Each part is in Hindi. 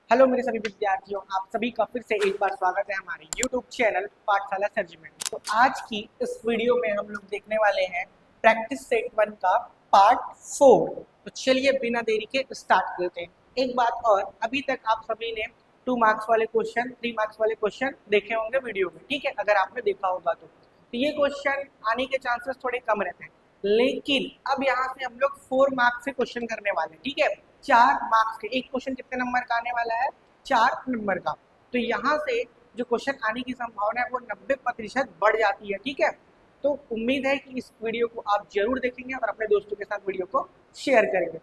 हेलो मेरे सभी विद्यार्थियों, आप सभी का फिर से एक बार स्वागत है हमारे YouTube चैनल पाठशाला सर्जी में। तो आज की इस वीडियो में हम लोग देखने वाले हैं प्रैक्टिस सेट 1 का पार्ट 4। तो चलिए बिना देरी के स्टार्ट करते हैं। एक बात और, अभी तक आप सभी ने 2 मार्क्स वाले क्वेश्चन, 3 मार्क्स वाले क्वेश्चन देखे होंगे वीडियो में, ठीक है। अगर आपने देखा होगा तो ये क्वेश्चन आने के चांसेस थोड़े कम रहते हैं, लेकिन अब यहाँ से हम लोग 4 मार्क्स से क्वेश्चन करने वाले हैं, ठीक है। 4 मार्क्स के एक क्वेश्चन कितने नंबर का आने वाला है? 4 नंबर का। तो यहाँ से जो क्वेश्चन आने की संभावना है वो 90% बढ़ जाती है, ठीक है। तो उम्मीद है कि इस वीडियो को आप जरूर देखेंगे और अपने दोस्तों के साथ वीडियो को शेयर करेंगे।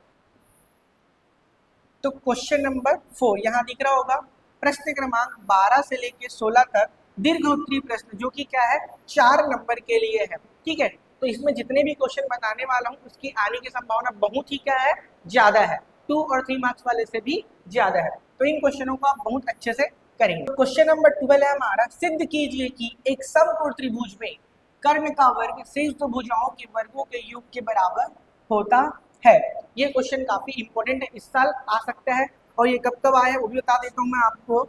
तो क्वेश्चन नंबर 4 यहाँ दिख रहा होगा, प्रश्न क्रमांक 12 से लेके 16 तक दीर्घ उत्तरीय प्रश्न, जो कि क्या है 4 नंबर के लिए है, ठीक है। तो इसमें जितने भी क्वेश्चन बताने वाला हूँ उसकी आने की संभावना बहुत ही क्या है, ज्यादा है। 2 और 3 मार्क्स वाले से भी ज्यादा है। तो इन क्वेश्चनों को आप बहुत अच्छे से करेंगे। तो क्वेश्चन नंबर 12 है हमारा, सिद्ध कीजिए कि एक समकोण त्रिभुज में कर्ण का वर्ग शेष दो भुजाओं के वर्गों के योग के बराबर होता है। ये क्वेश्चन काफी इंपॉर्टेंट है, इस साल आ सकता है। और ये कब कब आया वो भी बता देता हूँ मैं आपको।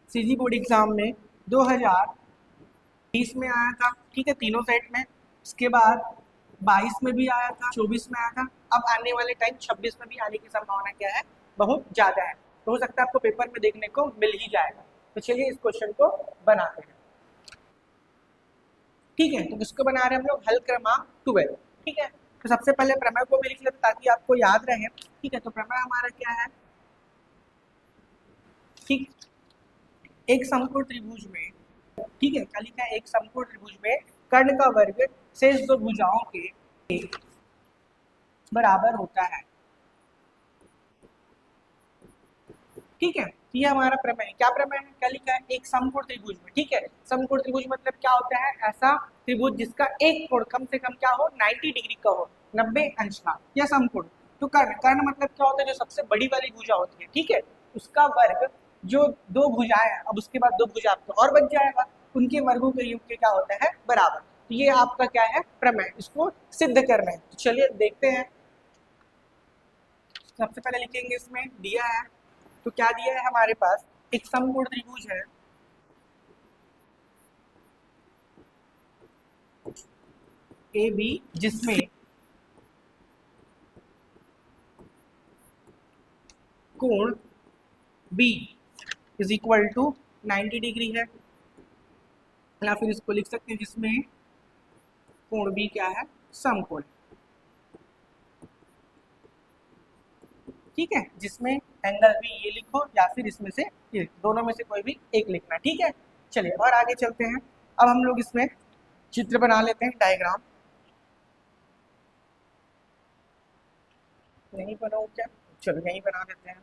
सीजी बोर्ड एग्जाम में 2020 में आया था, ठीक है, तीनों सेट में। उसके बाद 22 में भी आया था, 24 में आया था। अब आने वाले टाइम 26 में भी आने की संभावना क्या है, बहुत ज्यादा है। तो हो सकता है आपको पेपर में देखने को मिल ही जाएगा। तो चलिए इस क्वेश्चन को बनाते हैं, ठीक है। तो किसको बना रहे हैं हम लोग? हल क्रमांक 12, ठीक है। तो सबसे पहले प्रमेय को भी लिख लेते ताकि आपको याद रहे, ठीक है। तो प्रमेय हमारा क्या है, ठीक, एक समकोण त्रिभुज में, ठीक है, क्या लिखा है, एक समकोण त्रिभुज में कर्ण का वर्ग शेष दो भुजाओं के बराबर होता है, ठीक है। तो ये हमारा प्रमेय है। क्या प्रमेय है, क्या लिखा है, एक समकोण त्रिभुज में, ठीक है। समकोण त्रिभुज मतलब क्या होता है, ऐसा त्रिभुज जिसका एक कोण कम से कम क्या हो, 90 डिग्री का हो, 90 अंश का, या समकोण। तो कर्ण, कर्ण मतलब क्या होता है, जो सबसे बड़ी वाली भुजा होती है, ठीक है, उसका वर्ग, जो दो भुजाएं हैं, अब उसके बाद दो भुजा आपको और बच जाएगा, उनके वर्गों के योग के क्या होता है, बराबर। तो ये आपका क्या है, प्रमेय, इसको सिद्ध करना है। तो चलिए देखते हैं। सबसे पहले लिखेंगे, इसमें दिया है, तो क्या दिया है हमारे पास, एक समकोण त्रिभुज है ए बी, जिसमें कोण B is equal to 90 degree है, या फिर इसको लिख सकते हैं जिसमें कोण बी क्या है, समकोण, ठीक है। जिसमें एंगल बी ये लिखो, या फिर इसमें से ये, दोनों में से कोई भी एक लिखना, ठीक है। चलिए और आगे चलते हैं। अब हम लोग इसमें चित्र बना लेते हैं, डायग्राम। नहीं बनाओ क्या? चलो यहीं बना देते हैं,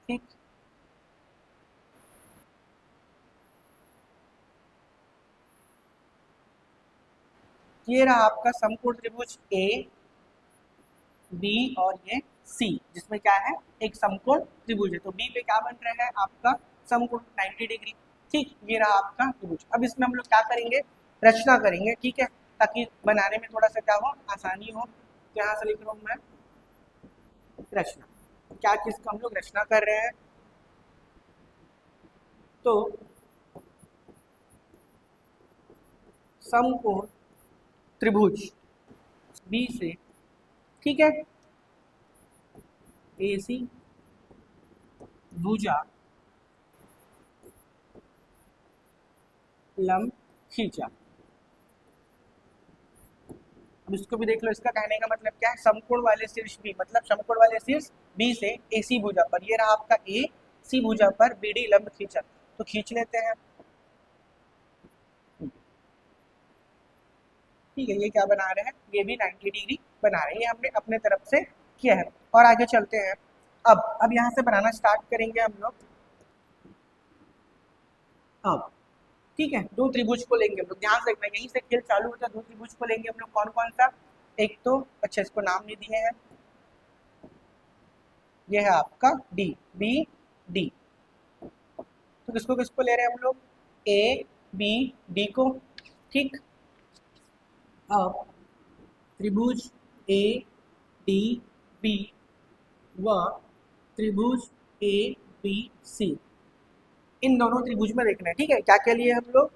ठीक। ये रहा आपका समकोण त्रिभुज ए बी और ये सी, जिसमें क्या है, एक समकोण त्रिभुज है। तो बी पे क्या बन रहा है आपका, समकोण 90 डिग्री, ठीक। ये रहा आपका त्रिभुज। अब इसमें हम लोग क्या करेंगे, रचना करेंगे, ठीक है, ताकि बनाने में थोड़ा सा क्या हो, आसानी हो। तो यहाँ से लिख रहा हूँ मैं रचना। क्या चीज को हम लोग रचना कर रहे हैं, तो समकोण त्रिभुज बी से, ठीक है, ए सी भुजा लंब खींचा। अब इसको भी देख लो, इसका कहने का मतलब क्या है, समकोण वाले शीर्ष बी, मतलब समकोण वाले शीर्ष बी से ए सी भुजा पर, ये रहा आपका ए सी भुजा पर बी डी लंब खींचा। तो खींच लेते हैं, ठीक है। ये क्या बना रहे हैं, ये भी 90 डिग्री बना रहे हैं, ये हमने अपने तरफ से किया है। और आगे चलते हैं। अब यहाँ से बनाना स्टार्ट करेंगे हम लोग। अब ठीक है, दो त्रिभुज को लेंगे हम लोग, ध्यान से देखना, यहीं से खेल चालू होता है। दो त्रिभुज को लेंगे हम लोग, कौन कौन सा, एक तो, अच्छा इसको नाम नहीं दिए हैं, ये है आपका डी, बी डी। तो किसको किसको ले रहे हैं हम लोग, ए बी डी को, ठीक। अब त्रिभुज ए डी बी व त्रिभुज ए बी सी, इन दोनों त्रिभुज में देखना है। ठीक है, क्या क्या लिए हम लोग,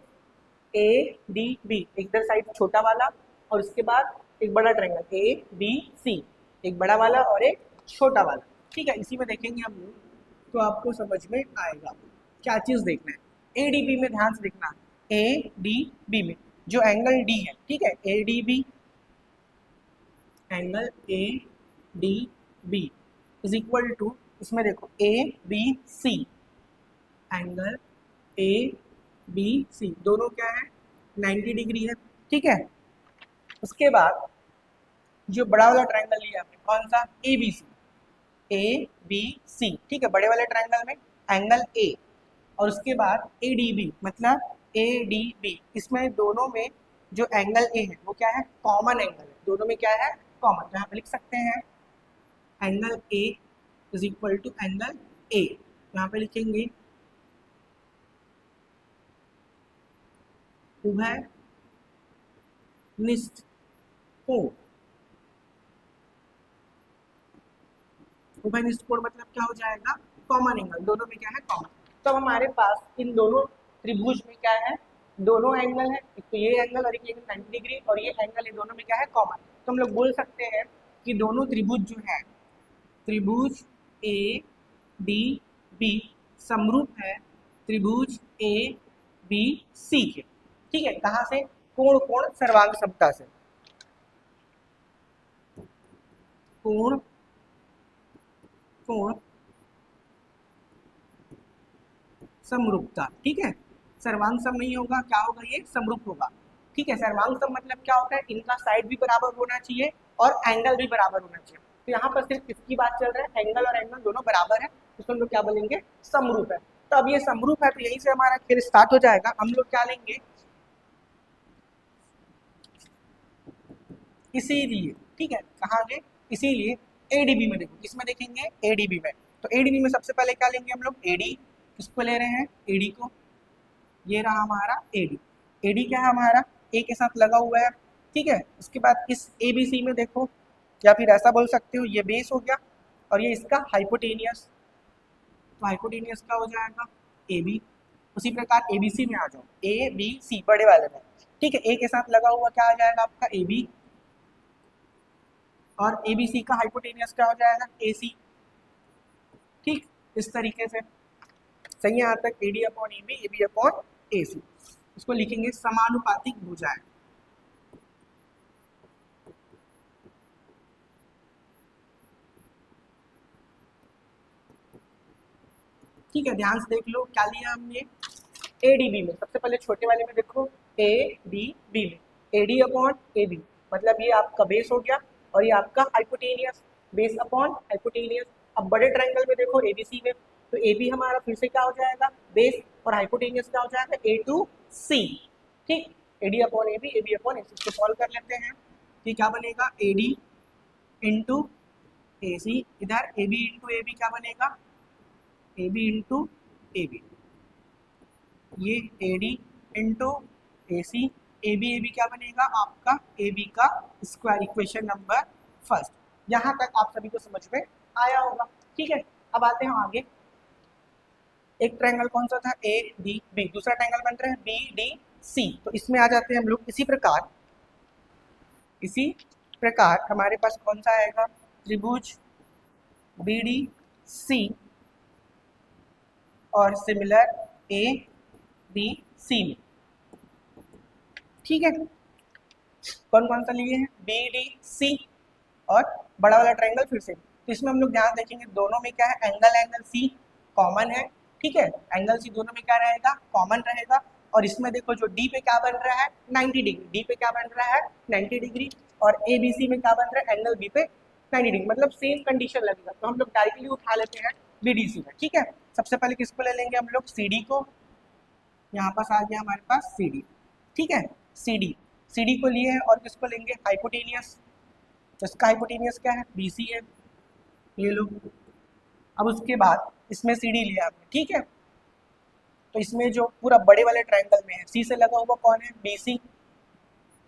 ए डी बी, इधर साइड छोटा वाला और उसके बाद एक बड़ा ट्रायंगल ए बी सी, एक बड़ा वाला और एक छोटा वाला। ठीक है, इसी में देखेंगे हम लोग तो आपको समझ में आएगा क्या चीज़ देखना है। ए डी बी में ध्यान से देखना, ए डी बी में जो एंगल डी है, ठीक है, A D B, angle A D B is equal to, इसमें देखो A B C, angle A B C दोनों क्या है, 90 डिग्री है। ठीक है, उसके बाद जो बड़ा वाला ट्रायंगल लिया हमने कौन सा, ए बी सी, ए बी सी, ठीक है, बड़े वाले ट्रायंगल में एंगल ए और उसके बाद ए डी बी मतलब ए डी बी, इसमें दोनों में जो एंगल ए है वो क्या है, कॉमन एंगल है, दोनों में क्या है, कॉमन। तो यहाँ पे लिख सकते हैं angle A is equal to angle A, यहाँ पे लिखेंगे उभयनिष्ठ कोण। उभयनिष्ठ कोण मतलब क्या हो जाएगा, कॉमन एंगल, दोनों में क्या है, कॉमन। तो हमारे पास इन दोनों त्रिभुज में क्या है, दोनों एंगल है, एक तो ये एंगल और एक एंगल 90 डिग्री और ये एंगल है, दोनों में क्या है, कॉमन। तो हम लोग बोल सकते हैं कि दोनों त्रिभुज जो है, त्रिभुज ए डी बी समरूप है त्रिभुज ए बी सी के। ठीक है, कहाँ से, कोण कोण सर्वांग समता से, कोण कोण समरूपता। ठीक है, सर्वांग सम नहीं होगा, क्या होगा, ये समरूप होगा। ठीक है, सर्वांग सम मतलब क्या होता है, इनका साइड भी बराबर होना चाहिए और एंगल भी बराबर होना चाहिए। तो यहाँ पर सिर्फ इसकी बात चल रहा है, एंगल और एंगल दोनों बराबर है, उसको हम लोग क्या बोलेंगे, समरूप है। तो अब ये समरूप है तो यहीं से हमारा खेल स्टार्ट हो जाएगा। हम लोग क्या लेंगे, इसीलिए, ठीक है, कहाँ गए, इसीलिए एडीबी में देखो, किसमें देखेंगे, एडीबी में। तो एडीबी में सबसे पहले क्या लेंगे हम लोग, एडी, किसको ले रहे हैं, एडी को, ये रहा हमारा एडी। एडी क्या है हमारा, ए के साथ लगा हुआ है। ठीक है, उसके बाद इस एबीसी में देखो, या फिर ऐसा बोल सकते हो ये बेस हो गया और ये इसका हाइपोटेनियस, तो हाइपोटेनियस का हो जाएगा ए बी। उसी प्रकार एबीसी में आ जाओ, ए बी सी बड़े वाले में। ठीक है, ए के साथ लगा हुआ क्या आ जाएगा आपका, ए बी, और ए बी सी का हाइपोटेनियस क्या हो जाएगा, ए सी। ठीक, इस तरीके से सही है यहाँ तक, A D upon A B, A B upon A C. इसको लिखेंगे समानुपातिक भुजाएं। ठीक है, ध्यान से देख लो क्या लिया हमने, ए डी बी में सबसे पहले छोटे वाले में देखो, ए डी बी में A D upon A B मतलब ये आपका बेस हो गया और ये आपका हाइपोटेनियस, बेस अपॉन हाइपोटेनियस। अब बड़े ट्रायंगल में देखो ए बी सी में, तो ए बी हमारा फिर से क्या हो जाएगा, बेस, और हाइपोटेनियस क्या हो जाएगा, ए टू सी। ठीक, A D upon A B upon A C, इसको सॉल्व कर लेते हैं। ठीक, क्या बनेगा, ए डी इंटू ए सी, इधर A B into A B क्या बनेगा, A B into A B, ये A D into A C, A B क्या बनेगा आपका, ए बी का स्क्वायर, इक्वेशन नंबर फर्स्ट। यहाँ तक आप सभी को समझ में आया होगा। ठीक है, अब आते हैं आगे। एक ट्रायंगल कौन सा था, ए डी बी, दूसरा ट्रायंगल बन रहा है बी डी सी। तो इसमें आ जाते हैं हम लोग, इसी प्रकार हमारे पास कौन सा आएगा, त्रिभुज बी डी सी और सिमिलर ए बी सी में। ठीक है, कौन कौन सा लिए हैं, बी डी सी और बड़ा वाला ट्रायंगल फिर से। तो इसमें हम लोग ध्यान देखेंगे दोनों में क्या है, एंगल सी कॉमन है। ठीक है, एंगल सी दोनों में क्या रहेगा, कॉमन रहेगा। और इसमें देखो जो डी पे क्या बन रहा है, 90 डिग्री, डी पे क्या बन रहा है, 90 डिग्री, और ए बी सी में क्या बन रहा है, एंगल बी पे 90 डिग्री, मतलब सेम कंडीशन लगेगा। तो हम लोग डायरेक्टली उठा लेते हैं बी डी सी में। ठीक है, सबसे पहले किसको ले लेंगे हम लोग, सी डी को, यहाँ पास आ गया हमारे पास सी डी। ठीक है, सी डी को लिए है, और किसको लेंगे, हाइपोटेनियस, तो इसका हाइपोटेनियस क्या है, बी सी है, ये लो। अब उसके बाद इसमें सी डी लिया आपने। ठीक है, तो इसमें जो पूरा बड़े वाले ट्रायंगल में है, सी से लगा हुआ कौन है, बी सी,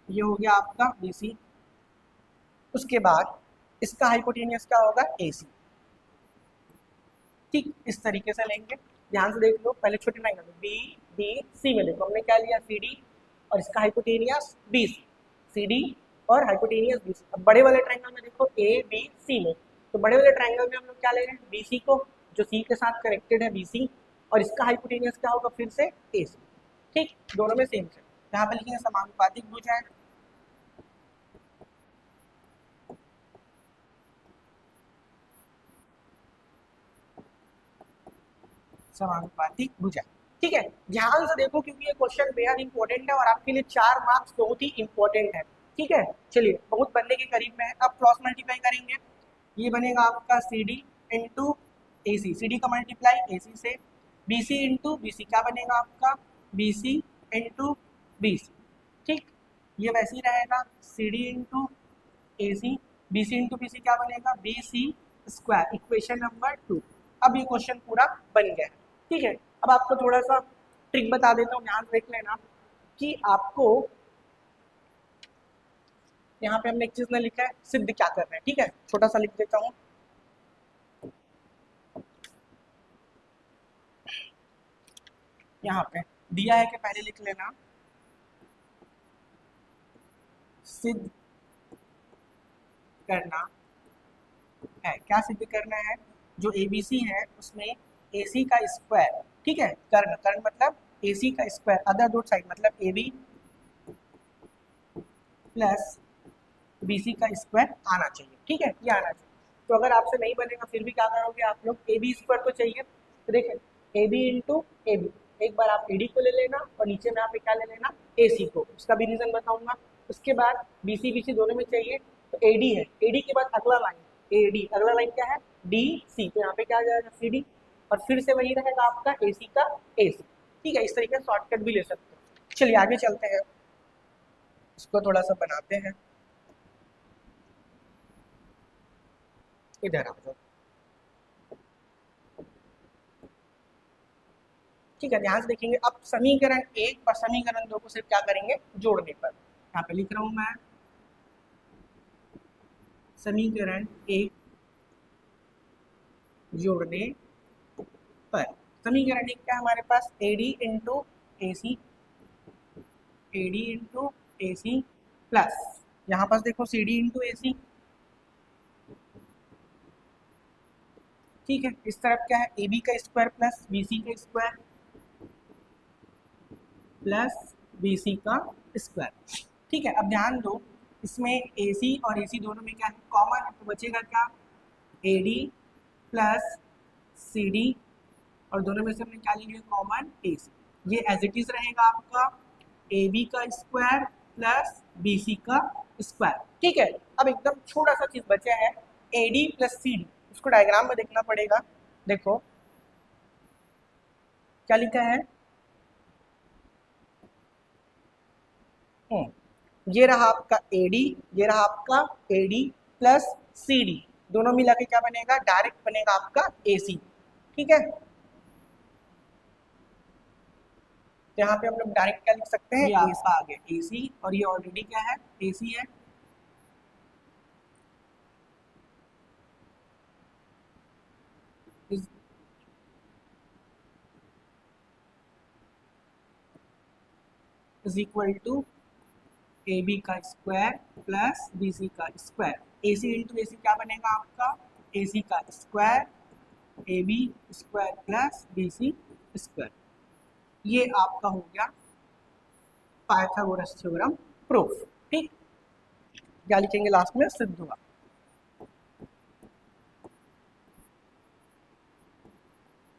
ये हो गया आपका बी सी। उसके बाद इसका हाइपोटेनियस क्या होगा, AC। ठीक, इस तरीके से लेंगे। ध्यान से देख लो, पहले छोटे ट्राइंगल में BDC में देखो हमने क्या लिया, CD और इसका हाइपोटेनियस BC, CD और हाइपोटेनियस BC। अब बड़े वाले ट्राइंगल में देखो ABC में, तो बड़े वाले ट्राइंगल में हम लोग क्या ले रहे हैं, BC को, जो C के साथ कनेक्टेड है BC, और इसका हाइपोटेनियस क्या होगा फिर से AC। ठीक, दोनों में सेम है। यहाँ पे लिखेंगे समानुपातिक भुजाएं, समानुपातिक भुजा। ठीक है, ध्यान से देखो क्योंकि ये क्वेश्चन बेहद इंपॉर्टेंट है और आपके लिए 4 मार्क्स बहुत ही इंपॉर्टेंट है। ठीक है, चलिए बहुत बनने के करीब में है। अब क्रॉस मल्टीप्लाई करेंगे, ये बनेगा आपका CD इंटू AC, CD का मल्टीप्लाई AC से, BC इंटू BC क्या बनेगा आपका, BC इंटू BC। ठीक, ये वैसे ही रहेगा, CD into AC, BC into BC क्या बनेगा, BC स्क्वायर, इक्वेशन नंबर 2। अब ये क्वेश्चन पूरा बन गया है। ठीक है, अब आपको थोड़ा सा ट्रिक बता देता हूँ, ध्यान देख लेना कि आपको यहाँ पे हमने एक चीज ने लिखा है, सिद्ध क्या कर रहे हैं। ठीक है, छोटा सा लिख देता हूँ, यहाँ पे दिया है कि पहले लिख लेना, सिद्ध करना है। क्या सिद्ध करना है, जो ABC है उसमें AC का स्क्वायर, ठीक है, कर्ण, कर्ण मतलब AC का स्क्वायर, अदर दो साइड मतलब AB प्लस BC का स्क्वायर आना चाहिए। ठीक है, ये आना चाहिए। तो अगर आपसे नहीं बनेगा फिर भी क्या करोगे आप लोग, AB स्क्वायर तो चाहिए, तो देखें AB इंटू AB, एक बार आप AD को ले लेना और नीचे में आप क्या ले लेना, AC को, उसका भी रीजन बताऊंगा। उसके बाद BC BC दोनों में चाहिए, तो AD है, AD के बाद अगला लाइन AD, अगला लाइन क्या है DC, तो यहाँ पे क्या आ जाएगा CD, और फिर से वही रहेगा आपका AC का AC। ठीक है, इस तरीके से शॉर्टकट भी ले सकते हैं। चलिए आगे चलते हैं, इसको थोड़ा सा बनाते हैं, इधर आ जाओ। ठीक है, ध्यान से देखेंगे। अब समीकरण 1 और समीकरण 2 को सिर्फ क्या करेंगे, जोड़ने पर। यहाँ पे लिख रहा हूं मैं, समीकरण 1 जोड़ने पर। समीकरण 1 क्या है हमारे पास, AD into AC, AD into AC plus, यहाँ पास देखो CD इंटू AC। ठीक है, इस तरफ क्या है, AB का स्क्वायर प्लस BC का स्क्वायर प्लस BC का स्क्वायर। ठीक है, अब ध्यान दो, इसमें AC और AC दोनों में क्या है, कॉमन है, तो बचेगा क्या, AD प्लस CD, और दोनों में से हमने क्या ले लिया, कॉमन AC। ये एज इट इज रहेगा आपका AB का स्क्वायर प्लस BC का स्क्वायर। ठीक है, अब एकदम छोटा सा चीज बचा है, AD प्लस CD, उसको डायग्राम में देखना पड़ेगा। देखो क्या लिखा है, ये रहा आपका AD, ये रहा आपका AD प्लस CD, दोनों मिला के क्या बनेगा, डायरेक्ट बनेगा आपका AC। ठीक है, तो यहाँ पे हम लोग डायरेक्ट क्या लिख सकते हैं, आपका आ गया AC, और ये ऑलरेडी क्या है, AC है। इज इक्वल टू AB का स्क्वायर प्लस BC का स्क्वायर, AC इंटू AC क्या बनेगा आपका, AC का square, AB square plus BC square. ये आपका हो गया पाइथागोरस थ्योरम प्रूफ। ठीक, क्या लिखेंगे लास्ट में, सिद्ध हुआ।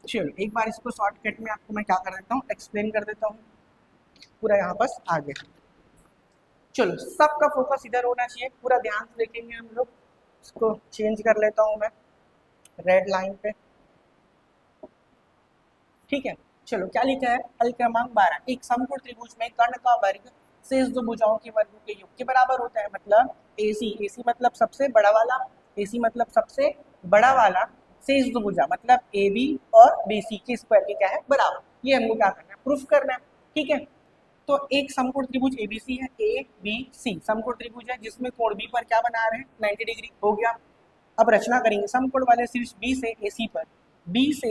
चलो एक बार इसको शॉर्टकट में आपको मैं क्या कर देता हूँ, एक्सप्लेन कर देता हूँ पूरा, यहाँ पास आ गया। चलो सबका फोकस इधर होना चाहिए, पूरा ध्यान से देखेंगे हम लोग। इसको चेंज कर लेता हूँ मैं रेड लाइन पे। ठीक है, चलो क्या लिखा है, हल क्रमांक 12, एक समकोण त्रिभुज में कर्ण का वर्ग शेष दो भुजाओं के वर्गों के योग के बराबर होता है। मतलब AC मतलब सबसे बड़ा वाला, AC मतलब सबसे बड़ा वाला, शेष दो भुजा मतलब AB और BC के स्क्वायर के क्या है, बराबर। ये हमको क्या करना है, प्रूफ करना है। ठीक है, तो एक समकोण त्रिभुज एबीसी है, ए बी सी समकोण त्रिभुज है जिसमें कोण बी पर क्या बना रहे हैं 90 डिग्री हो गया। अब रचना करेंगे समकोण वाले शीर्ष बी से एसी पर, बी से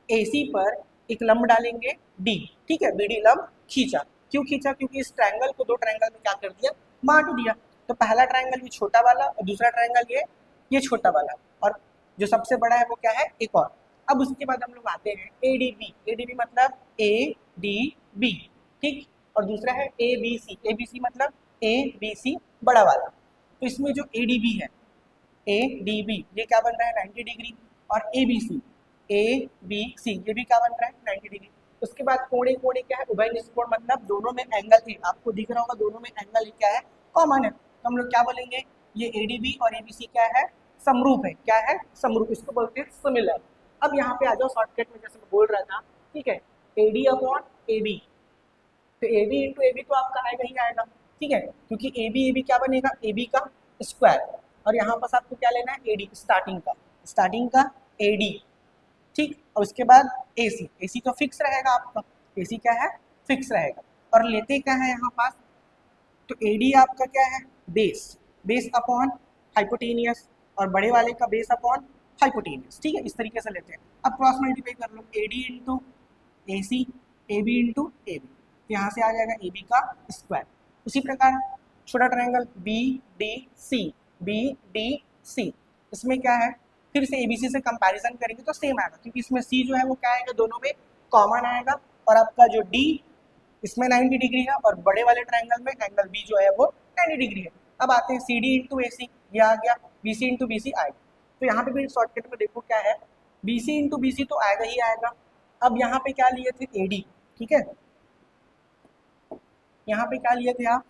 एसी पर एक लंब डालेंगे डी, ठीक है, बीडी लंब खींचा। क्यों खींचा? क्योंकि इस ट्रायंगल को दो ट्रायंगल में क्या कर दिया, बांट दिया। तो पहला ट्रायंगल ये छोटा वाला और दूसरा ट्रायंगल ये छोटा वाला, और जो सबसे बड़ा है वो क्या है, एक और। अब उसके बाद हम लोग आते हैं एडीबी, एडीबी मतलब ए डी बी, ठीक, और दूसरा है A B C, A B सी मतलब ए बी सी बड़ा वाला। तो इसमें जो एडीबी है, ए डी बी, ये क्या बन रहा है 90 डिग्री, और ए B C, A B C ये भी क्या बन रहा है 90 डिग्री। उसके बाद कोणे कोणे क्या है, उभय निष्कोण मतलब दोनों में एंगल है, आपको दिख रहा होगा दोनों में एंगल क्या है, कॉमन है। तो हम लोग क्या बोलेंगे, ये एडीबी और एबीसी क्या है, समरूप है। क्या है, समरूप, इसको बोलते हैं सिमिलर। अब यहाँ पे आ जाओ शॉर्टकट में, जैसे मैं बोल रहा था, ठीक है, एडी अपॉन एबी, तो A B into A B तो आपका आएगा ही आएगा, ठीक है, क्योंकि ए बी क्या बनेगा, ए बी का स्क्वायर, और यहाँ पास आपको क्या लेना है, ए डी, स्टार्टिंग का ए डी, ठीक, और उसके बाद ए सी तो फिक्स रहेगा आपका, ए सी क्या है, फिक्स रहेगा। और लेते क्या है यहाँ पास, तो ए डी आपका क्या है, बेस अपॉन हाइपोटेनियस, और बड़े वाले का बेस अपॉन हाइपोटेनियस, ठीक है, इस तरीके से लेते हैं। अब क्रॉस मल्टीप्लाई कर लो, A D into A C, A B into A B, यहाँ से आ जाएगा ए बी का स्क्वायर। उसी प्रकार छोटा triangle B D C, B D C, इसमें क्या है, फिर से एबीसी से कंपैरिजन करेंगे तो सेम आएगा, क्योंकि इसमें सी जो है वो क्या आएगा, दोनों में कॉमन आएगा, और आपका जो डी इसमें 90 डिग्री है, और बड़े वाले ट्रायंगल में एंगल बी जो है वो 90 डिग्री है। अब आते हैं सी डी इंटू ए सी, ये आ गया, B C into B C आएगा। तो यहाँ पे भी शॉर्टकट में देखो क्या है, B C into B C तो आएगा ही आएगा। अब यहाँ पे क्या लिए थे, ए डी, ठीक है, यहाँ पे क्या लिए थे आप,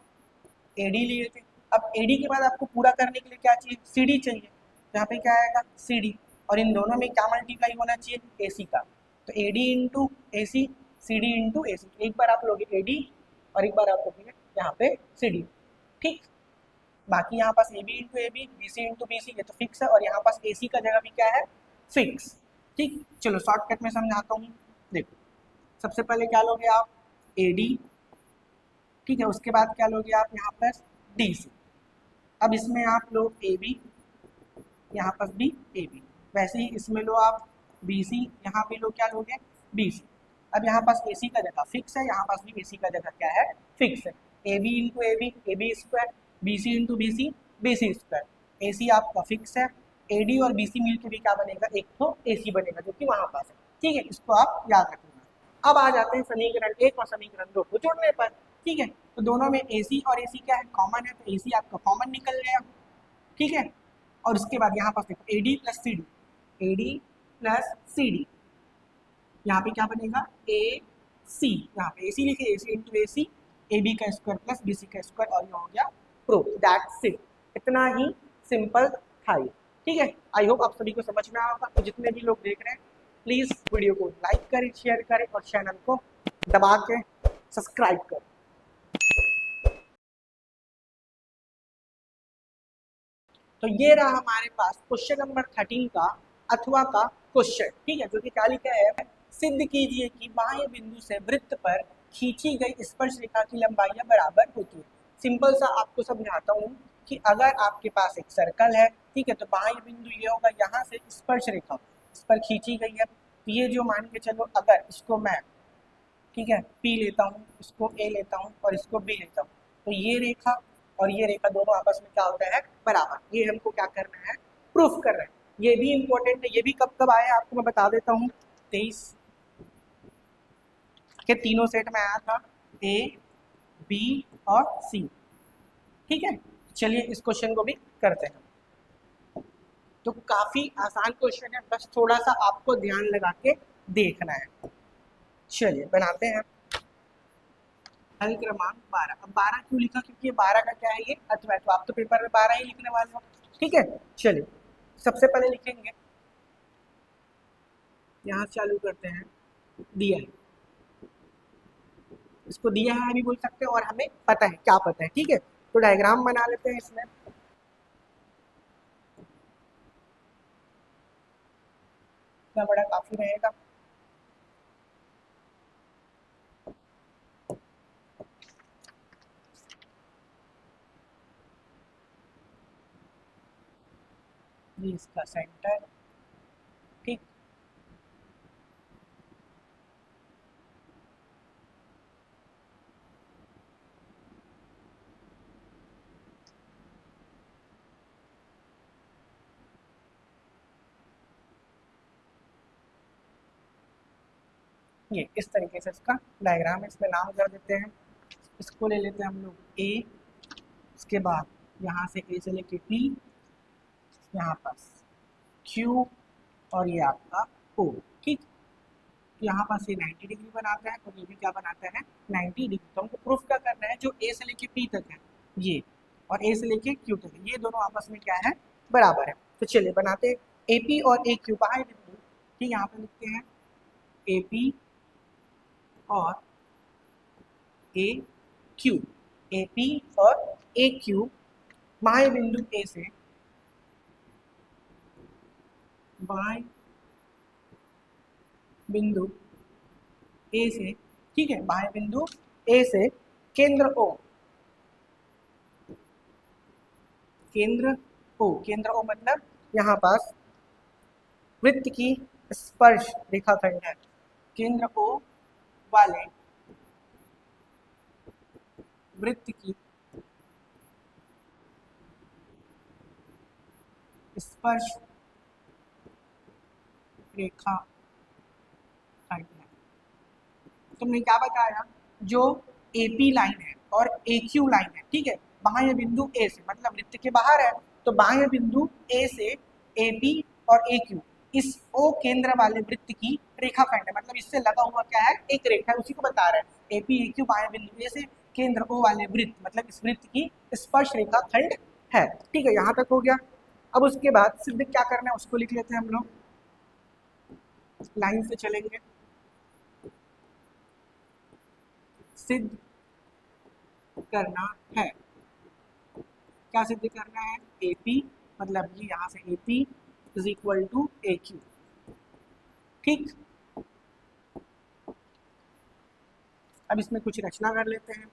एडी लिए थे। अब एडी के बाद आपको पूरा करने के लिए क्या चाहिए, सीडी चाहिए, यहाँ पे क्या आएगा, सीडी, और इन दोनों में क्या मल्टीप्लाई होना चाहिए, एसी का, तो AD into A C, C D into A सी, एक बार आप लोगे एडी और एक बार आप लोगे यहाँ पे सी डी, ठीक। बाकी यहाँ पास A B into A B, B C into B C, ये तो फिक्स है, और यहाँ पास ए सी का जगह भी क्या है, फिक्स, ठीक। चलो शॉर्टकट में समझाता हूँ, देखो सबसे पहले क्या लोगे आप, ए डी, ठीक है, उसके बाद क्या लोगे आप यहाँ पर डी सी। अब इसमें आप लोग ए बी, यहाँ पर भी ए बी, वैसे ही इसमें लो आप बी सी, यहाँ पे लोग क्या लोगे, बी सी। अब यहाँ पास ए सी का जगह फिक्स है, यहाँ पास भी ए सी का जगह क्या है, फिक्स है, A B into A B square, B C into B C square, A C आपका फिक्स है, ए डी और बी सी मिल के भी क्या बनेगा, एक तो ए सी बनेगा जो कि वहाँ पास है, ठीक है, इसको आप याद रखना। अब आ जाते हैं समीकरण एक और समीकरण दो को जोड़ने पर, ठीक है, तो दोनों में ए सी और ए सी क्या है, कॉमन है, तो ए सी आपका कॉमन निकल गया, ठीक है। और उसके बाद यहाँ पास देखो A D plus C D, A D plus C D, यहाँ पे क्या बनेगा, ए सी, यहाँ पे ए सी लिखे, A C into A C, A B का स्क्वायर प्लस बी सी का स्क्वायर, और ये हो गया प्रूफ, दैट्स इट, इतना ही सिंपल था ये, ठीक है। आई होप आप सभी को समझ में आया होगा। तो जितने भी लोग देख रहे हैं प्लीज़ वीडियो को लाइक करें, शेयर करें, और चैनल को दबा के सब्सक्राइब करें। तो ये रहा हमारे पास क्वेश्चन नंबर 13 का अथवा का क्वेश्चन, ठीक है, जो कि क्या लिखा है, सिद्ध कीजिए कि बाह्य बिंदु से वृत्त पर खींची गई स्पर्श रेखा की लंबाइयां बराबर होती है। सिंपल सा आपको समझाता हूँ कि अगर आपके पास एक सर्कल है, ठीक है, तो बाह्य बिंदु ये होगा, यहाँ से स्पर्श रेखा इस पर खींची गई है, तो ये जो मान के चलो, अगर इसको मैं, ठीक है, पी लेता हूँ, इसको ए लेता हूँ और इसको बी लेता हूँ, तो ये रेखा और ये रेखा दोनों आपस में क्या होता है, बराबर। ये हमको क्या करना है, प्रूफ करना है। ये भी इंपॉर्टेंट है, ये भी कब कब आया आपको मैं बता देता हूँ, 23 के तीनों सेट में आया था, ए बी और सी, ठीक है। चलिए इस क्वेश्चन को भी करते हैं। तो काफी आसान क्वेश्चन है, बस थोड़ा सा आपको ध्यान लगा के देखना है। चलिए बनाते हैं। हल क्रमांक 12। अब 12 क्यों लिखा, क्योंकि ये 12 का क्या है, ये अथवा है, तो आप तो पेपर में 12 ही लिखने वाले हो, ठीक है। चलिए सबसे पहले लिखेंगे, यहाँ चालू करते हैं, दिया है, इसको दिया है भी बोल सकते हैं, और हमें पता है, क्या पता है, ठीक है। तो डायग्राम बना लेते हैं इसमें, इतना बड़ा काफी रहेगा। ये इसका सेंटर, ठीक। ये इस तरीके से इसका डायग्राम है, इसमें नाम कर देते हैं। इसको ले लेते हैं हम लोग ए, उसके बाद यहाँ से ए से लेके पी, यहाँ पास क्यू, और ये आपका ओ, ठीक। यहाँ पास ये 90 डिग्री बनाता है और ये भी क्या बनाता है, 90 डिग्री। तो हमको प्रूफ क्या करना है, जो ए से लेके पी तक है ये, और ए से लेके क्यू तक है, ये दोनों आपस में क्या है, बराबर है। तो चलिए बनाते हैं। ए पी और ए क्यू बाहर बिंदु, ठीक। यहाँ पे लिखते हैं ए पी और ए क्यू, ए पी और ए क्यू बाह्य बिंदु ए से, बाह्य बिंदु ए से, ठीक है, बाह्य बिंदु ए से केंद्र ओ, केंद्र ओ, केंद्र ओ मतलब यहाँ पास वृत्त की स्पर्श रेखाखंड है, केंद्र ओ वाले वृत्त की स्पर्श रेखा खंड है। तुमने क्या बताया, जो एपी लाइन है और AQ लाइन है, ठीक है, बाह्य बिंदु ए से, मतलब वृत्त के बाहर है, तो बाह्य बिंदु ए से AP और AQ इस ओ केंद्र वाले वृत्त की रेखाखंड है, मतलब इससे लगा हुआ क्या है, एक रेखा है, उसी को बता रहा है। AP AQ बाह्य बिंदु ए से केंद्र ओ वाले वृत्त, मतलब इस वृत्त की स्पर्श रेखाखंड है, ठीक है। यहाँ तक हो गया। अब उसके बाद सिद्ध क्या करना है उसको लिख लेते हैं हम लोग, लाइन से चलेंगे। सिद्ध करना है, क्या सिद्ध करना है, AP, मतलब ये यहाँ से AP is equal to AQ, ठीक। अब इसमें कुछ रचना कर लेते हैं।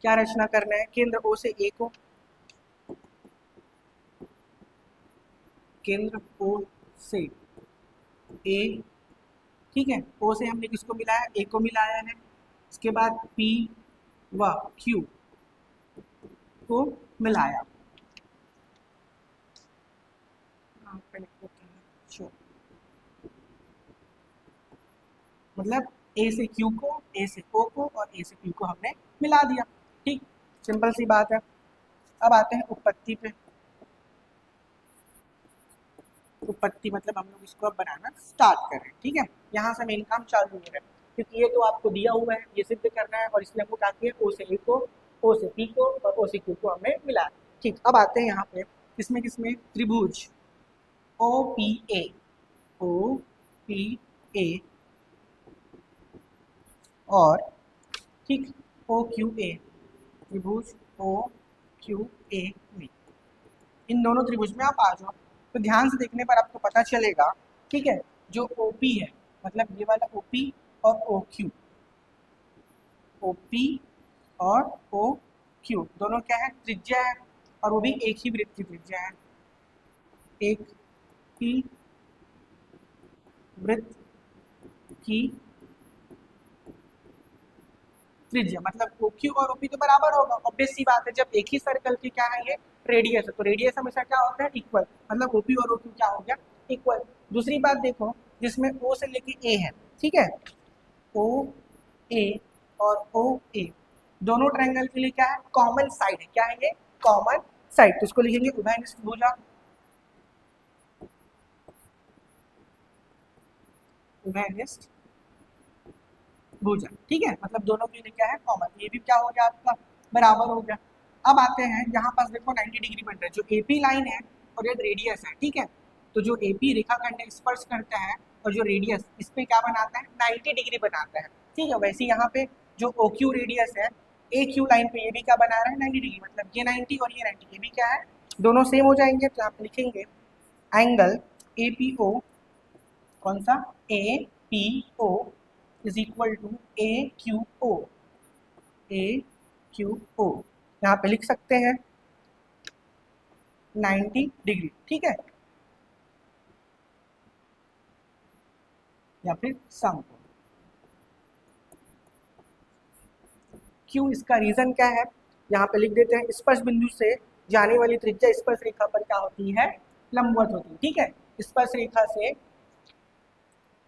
क्या रचना करना है, केंद्र O से A को, केंद्र O से A, ठीक है, O से हमने किसको मिलाया, A को मिलाया है। इसके बाद P व Q को मिलाया, मतलब A से Q को, A से O को और A से P को हमने मिला दिया, ठीक। सिंपल सी बात है। अब आते हैं उत्पत्ति पे। उत्पत्ति मतलब हम लोग इसको अब बनाना स्टार्ट कर रहे हैं, ठीक है। यहाँ से मेन काम चालू हो रहा है, क्योंकि ये तो आपको दिया हुआ है, ये सिद्ध करना है, और इसलिए हमको क्या किया, O से A को, O से P को और O से Q को हमने मिलाया, ठीक। अब आते हैं यहाँ पे, किसमें किसमें, त्रिभुज OPA, OPA और ठीक OQA, त्रिभुज OQA में, इन दोनों त्रिभुज में आप आ जाओ। तो ध्यान से देखने पर आपको पता चलेगा, ठीक है, जो OP है, मतलब ये वाला OP और OQ, OP और OQ दोनों क्या है, त्रिज्या है, और वो भी एक ही वृत्त की त्रिज्या है, एक ही वृत्त की त्रिज्या, मतलब OQ और OP तो बराबर होगा, ऑब्वियस सी बात है। जब एक ही सर्कल की क्या है, ये रेडियस है, तो रेडियस हमेशा क्या होता है, इक्वल, मतलब OP और OQ क्या हो गया, इक्वल। दूसरी बात देखो, जिसमें O से लेके A है, ठीक है, OA और OA दोनों ट्रायंगल के लिए क्या है, कॉमन साइड है, क्या है ये, कॉमन साइड। तो इसको लिखेंगे उभयनिष्ठ भुजा, उभयनिष्ठ भुजा, ठीक है, मतलब दोनों के लिए क्या है, कॉमन। ये भी क्या हो गया आपका, बराबर हो गया। अब आते हैं यहाँ पास देखो 90 डिग्री बन रहा है, जो AP लाइन है और ये रेडियस है, ठीक है। तो जो AP रेखाखंड स्पर्श करता है और जो रेडियस इस पे क्या बनाता है, 90 डिग्री बनाता है, ठीक है। वैसे यहाँ पे जो OQ रेडियस है, AQ लाइन पे ये भी क्या बना रहा है, 90 डिग्री, मतलब ये 90 और ये 90, ये भी क्या है, दोनों सेम हो जाएंगे। तो आप लिखेंगे एंगल APO, कौन सा, APO is equal to AQO, AQO यहाँ पे लिख सकते हैं। 90 डिग्री, ठीक है, या फिर समकोण। क्यों, इसका रीजन क्या है, यहाँ पे लिख देते हैं। स्पर्श बिंदु से जाने वाली त्रिज्या स्पर्श रेखा पर क्या होती है, लंबवत होती है, ठीक है। स्पर्श रेखा से,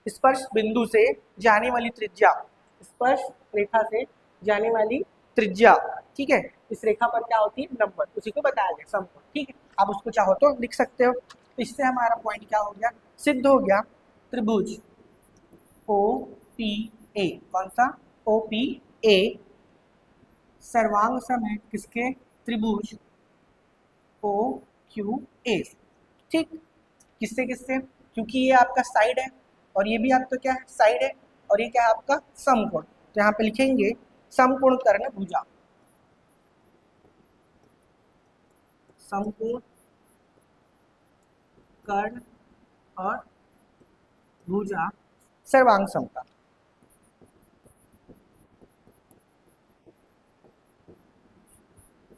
स्पर्श बिंदु से जाने वाली त्रिज्या, स्पर्श रेखा से जाने वाली त्रिज्या, ठीक है, इस रेखा पर क्या होती है, लंबवत, उसी को बताया गया समकोण, ठीक है। आप उसको चाहो तो लिख सकते हो। इससे हमारा पॉइंट क्या हो गया, सिद्ध हो गया। त्रिभुज ओ पी ए, कौन सा, ओ पी ए सर्वांग सम है किसके, त्रिभुज ओ क्यू ए, ठीक। किससे किससे, क्योंकि ये आपका साइड है और ये भी आपका क्या है, साइड है, और ये क्या है आपका समकोण। तो यहाँ पे लिखेंगे समकोण कर्ण भुजा, समकोण कर्ण और भुजा सर्वांग समता,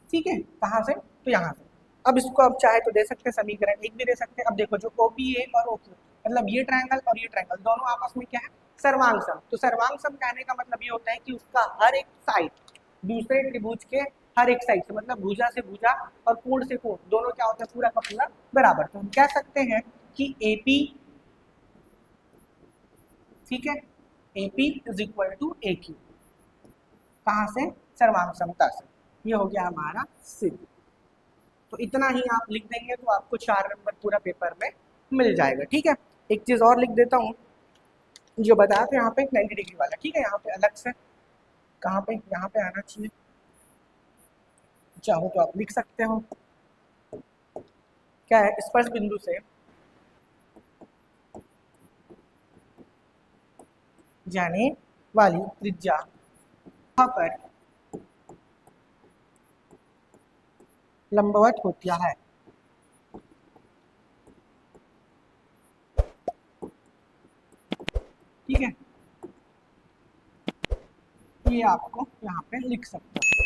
ठीक है। कहाँ से, तो यहाँ से। अब इसको आप चाहे तो दे सकते हैं समीकरण एक भी दे सकते हैं। अब देखो जो OPA और OQ, मतलब ये ट्रायंगल और ये ट्रायंगल दोनों आपस में क्या है, सर्वांग सम। तो सर्वांग सम कहने का मतलब ये होता है कि उसका हर एक साइड दूसरे त्रिभुज के हर एक साइड से, मतलब भुजा से भुजा और कोण से कोण, दोनों क्या होते हैं, पूरा का पूरा बराबर। तो हम कह सकते हैं कि AP, ठीक है, AP is equal to AQ, कहाँ से, सर्वांग समता से। ये हो गया हमारा सिद्ध। तो इतना ही आप लिख देंगे तो आपको 4 नंबर पूरा पेपर में मिल जाएगा, ठीक है। एक चीज़ और लिख देता हूँ, जो बताया था यहाँ पे 90 डिग्री वाला, ठीक है, यहाँ पे अलग से, कहाँ पे, यहाँ पे आना चाहिए, चाहो तो आप लिख सकते हो। क्या है, स्पर्श बिंदु से जाने वाली त्रिज्या यहाँ पर लंबवत होती है, ठीक है। ये आपको यहाँ पे लिख सकते हो।